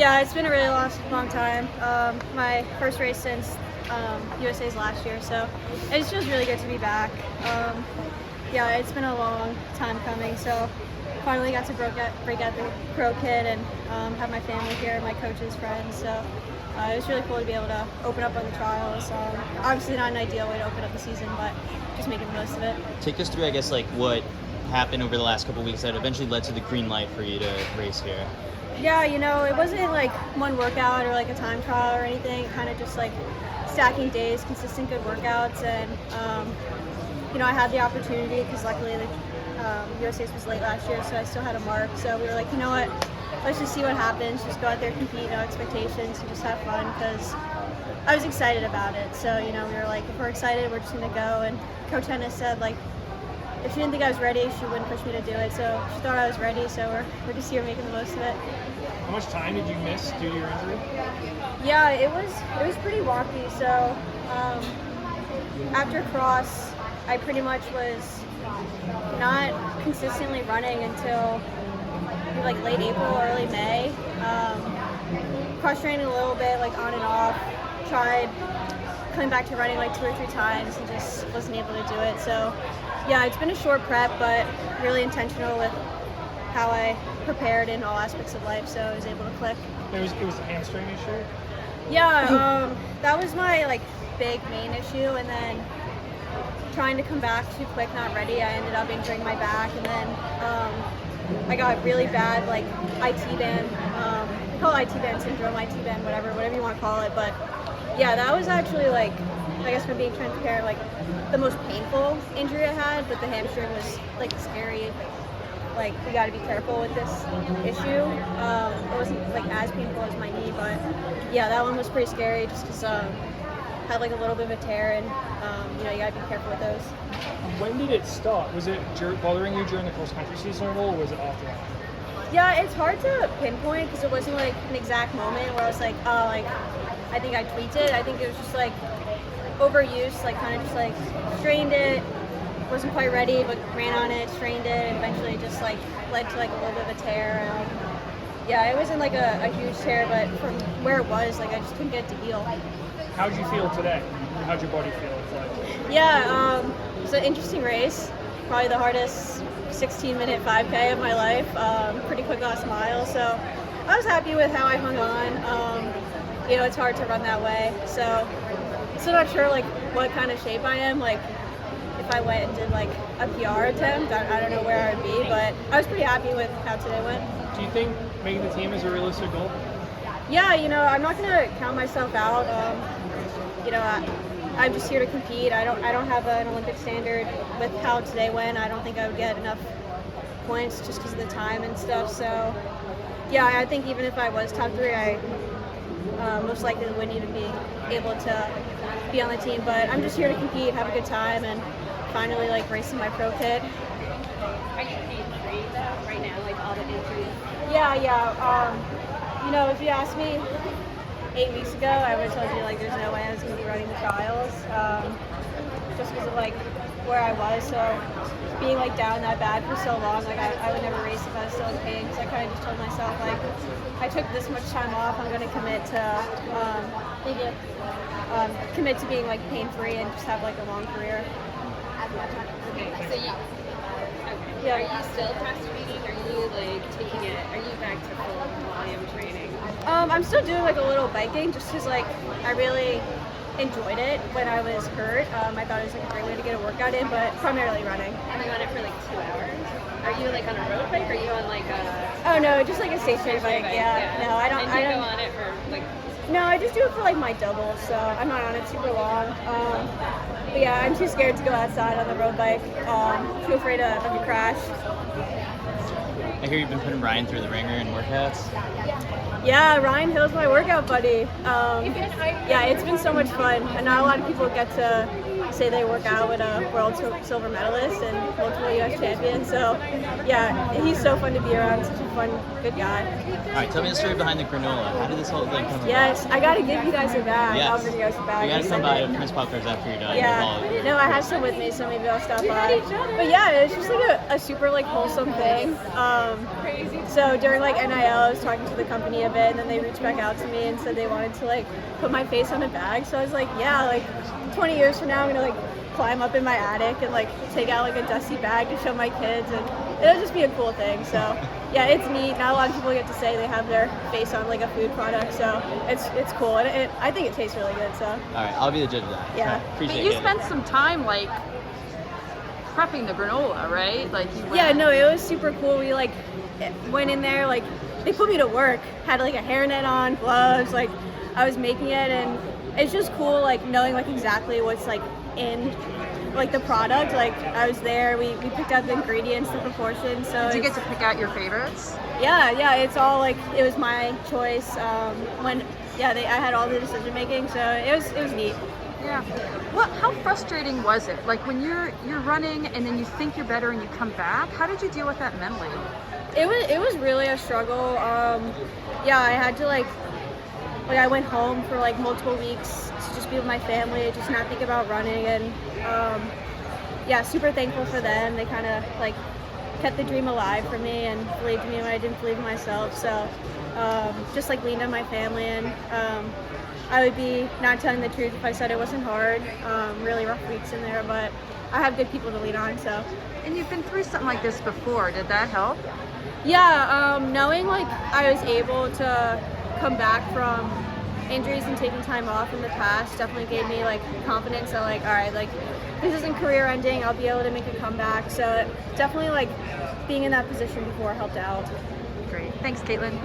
Yeah, it's been a really long time. My first race since USA's last year, so it just feels really good to be back. Yeah, it's been a long time coming, so finally got to break out the pro kit and have my family here, my coaches, friends. So it was really cool to be able to open up on the trials. Obviously not an ideal way to open up the season, but just making the most of it. Take us through, I guess, like what happened over the last couple of weeks that eventually led to the green light for you to race here. Yeah, it wasn't like one workout or like a time trial or anything. Kind of just like stacking days, consistent good workouts, and I had the opportunity because luckily the USA's was late last year, so I still had a mark. So we were like, you know what, let's just see what happens. Just go out there, compete, no expectations, and just have fun because I was excited about it. So we were like, if we're excited, we're just gonna go. And Coach Hennis said like, if she didn't think I was ready, she wouldn't push me to do it. So she thought I was ready, so we're just here making the most of it. How much time did you miss due to your injury? Yeah, it was pretty wonky. So after cross, I pretty much was not consistently running until like late April, early May. Cross training a little bit, like on and off. Tried coming back to running like 2 or 3 times and just wasn't able to do it. So yeah, it's been a short prep, but really intentional with how I prepared in all aspects of life, so I was able to click. It was a hamstring issue? Yeah, that was my like big main issue, and then trying to come back too quick, not ready, I ended up injuring my back, and then I got really bad like IT band, they call it IT band syndrome, IT band, whatever you want to call it, but yeah, that was actually like, I guess for being transparent, like the most painful injury I had, but the hamstring was like scary. Like we got to be careful with this issue. It wasn't like as painful as my knee, but yeah, that one was pretty scary just because had like a little bit of a tear, and you got to be careful with those. When did it start? Was it bothering you during the cross country season at all, or was it after that? Yeah, it's hard to pinpoint because it wasn't like an exact moment where I was like, oh, like I think I tweaked it. I think it was just like overuse, like kind of just like strained it, wasn't quite ready, but ran on it, strained it, and eventually just like led to like a little bit of a tear. Yeah, it wasn't like a huge tear, but from where it was, like I just couldn't get it to heal. How did you feel today? How'd your body feel? Yeah, it was an interesting race. Probably the hardest 16-minute 5K of my life. Pretty quick last mile, so I was happy with how I hung on. It's hard to run that way, so still not sure like what kind of shape I am. Like if I went and did like a PR attempt, I don't know where I would be, but I was pretty happy with how today went. Do you think making the team is a realistic goal? Yeah, I'm not gonna count myself out. I'm just here to compete. I don't have an Olympic standard with how today went. I don't think I would get enough points just because of the time and stuff. So yeah, I think even if I was top 3, I most likely wouldn't even be able to be on the team. But I'm just here to compete, have a good time, and finally like racing my pro kit. Are you pain-free though right now, like all the injuries? Yeah. If you asked me 8 weeks ago, I would have told you like there's no way I was going to be running the trials, just because of like where I was. So being like down that bad for so long, like I would never race if I was still in pain. So I kind of just told myself like, I took this much time off, I'm going to commit to being like pain free and just have like a long career. So Yeah. Are you still breastfeeding? Are you like taking it? Are you back to full volume training? I'm still doing like a little biking just because like I really enjoyed it when I was hurt. I thought it was like a great way to get a workout in, but primarily running. Are you on it for like 2 hours? Are you like on a road bike? Or are you on like a? Oh no, just like a stationary bike. Yeah. No, I don't. And you go on it for like. No, I just do it for like my doubles, so I'm not on it super long. But yeah, I'm too scared to go outside on the road bike. Too afraid of a crash. I hear you've been putting Ryan through the ringer in workouts. Yeah, Ryan Hill's my workout buddy. Yeah, it's been so much fun, and not a lot of people get to say they work out with a world silver medalist and multiple U.S. champion. So yeah, he's so fun to be around. Such a fun, good guy. All right, tell me the story behind the granola. How did this whole thing come about? Yes, I gotta give you guys a bag. Yes. I'll bring you guys a bag. You gotta come by to Prince Popcars after you're done. Yeah, no, I have some with me, so maybe I'll stop by. But yeah, it's just like a super like wholesome thing. So during like NIL, I was talking to the company a bit, and then they reached back out to me and said they wanted to like put my face on a bag. So I was like, yeah, like 20 years from now, I'm gonna like climb up in my attic and like take out like a dusty bag to show my kids, and it'll just be a cool thing. So yeah, it's neat. Not a lot of people get to say they have their face on like a food product, so it's cool, and I think it tastes really good. So All right, I'll be the judge of that. Yeah. Appreciate But you it. spent some time like prepping the granola, right? Like you went... yeah, no, it was super cool. We like went in there, like they put me to work, had like a hairnet on, gloves, like I was making it, and it's just cool like knowing like exactly what's like in like the product. Like I was there, we picked out the ingredients, the proportions. So Did you get it's- to pick out your favorites? yeah, it's all like it was my choice. I had all the decision making, so it was neat. Yeah. How frustrating was it? Like when you're running and then you think you're better and you come back. How did you deal with that mentally? It was really a struggle. I had to like I went home for like multiple weeks to just be with my family, just not think about running, and super thankful for them. They kind of like kept the dream alive for me and believed in me when I didn't believe in myself. So just like leaned on my family, and I would be not telling the truth if I said it wasn't hard. Really rough weeks in there, but I have good people to lean on. So And you've been through something like this before. Did that help? yeah, knowing like I was able to come back from injuries and taking time off in the past definitely gave me like confidence that like, all right, like this isn't career ending, I'll be able to make a comeback. So definitely like being in that position before helped out. Great. Thanks, Katelyn.